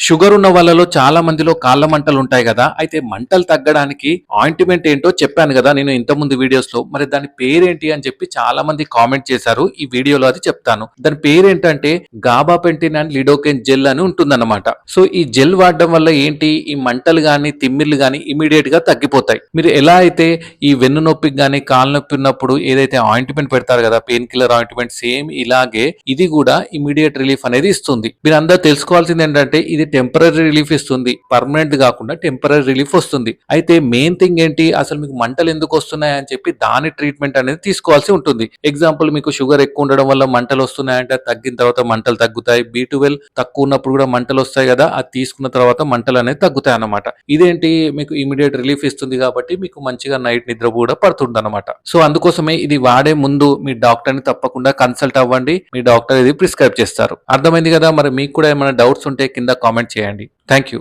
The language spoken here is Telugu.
షుగర్ ఉన్న వాళ్ళలో చాలా మందిలో కాళ్ళ మంటలు ఉంటాయి కదా! అయితే మంటలు తగ్గడానికి ఆయింట్‌మెంట్ ఏంటో చెప్పాను గదా! నేను ఇంతకుముందు వీడియోస్‌లో. మరి దాని పేరేంటి అని చెప్పి చాలా మంది కామెంట్ చేశారు. ఈ వీడియోలో అది చెప్తాను. దాని పేరేంటంటే గాబాపెంటిన్ అండ్ లిడోకెన్ జెల్ అని ఉంటుందన్నమాట. సో, ఈ జెల్ వాడడం వల్ల ఏంటి ఈ మంటలు గాని, తిమ్మిర్లు గాని ఇమ్మీడియేట్‌గా తగ్గిపోతాయి. మీరు ఎలా అయితే ఈ వెన్ను నొప్పికి గాని, కాళ్ళు నొప్పి ఉన్నప్పుడు ఏదైతే ఆయింట్‌మెంట్ పెడతారు గదా! పెయిన్ కిల్లర్ ఆయింట్‌మెంట్ సేమ్ ఇలాగే ఇది గూడా ఇమ్మీడియేట్ రిలీఫ్ అనేది ఇస్తుంది. మీరందరూ తెలుసుకోవాల్సింది ఏంటంటే ఇది టెంపరరీ రిలీఫ్ ఇస్తుంది. పర్మనెంట్ గాకుండా టెంపరరీ రిలీఫ్ వస్తుంది. అయితే మెయిన్ థింగ్ ఏంటి అసలు మీకు మంటలు ఎందుకు వస్తున్నాయి అని చెప్పి దాని ట్రీట్మెంట్ అనేది తీసుకోవాల్సి ఉంటుంది. ఎగ్జాంపుల్ మీకు షుగర్ ఎక్కువ ఉండడం వల్ల మంటలు వస్తున్నాయంటే అది తగ్గిన తర్వాత మంటలు తగ్గుతాయి. B12 తక్కువ ఉన్నప్పుడు కూడా మంటలు వస్తాయి కదా! అది తీసుకున్న తర్వాత మంటలు అనేది తగ్గుతాయి అన్నమాట. ఇదేంటి మీకు ఇమ్మీడియేట్ రిలీఫ్ ఇస్తుంది కాబట్టి మీకు మంచిగా నైట్ నిద్ర కూడా పడుతుందన్నమాట. సో అందుకోసమే ఇది వాడే ముందు మీ డాక్టర్‌ని తప్పకుండా కన్సల్ట్ అవ్వండి. మీ డాక్టర్ ఇది ప్రిస్క్రైబ్ చేస్తారు. అర్థమైంది కదా! మరి మీకు కూడా ఏమైనా డౌట్స్ ఉంటే కింద కామెంట్ చేయండి. Thank you.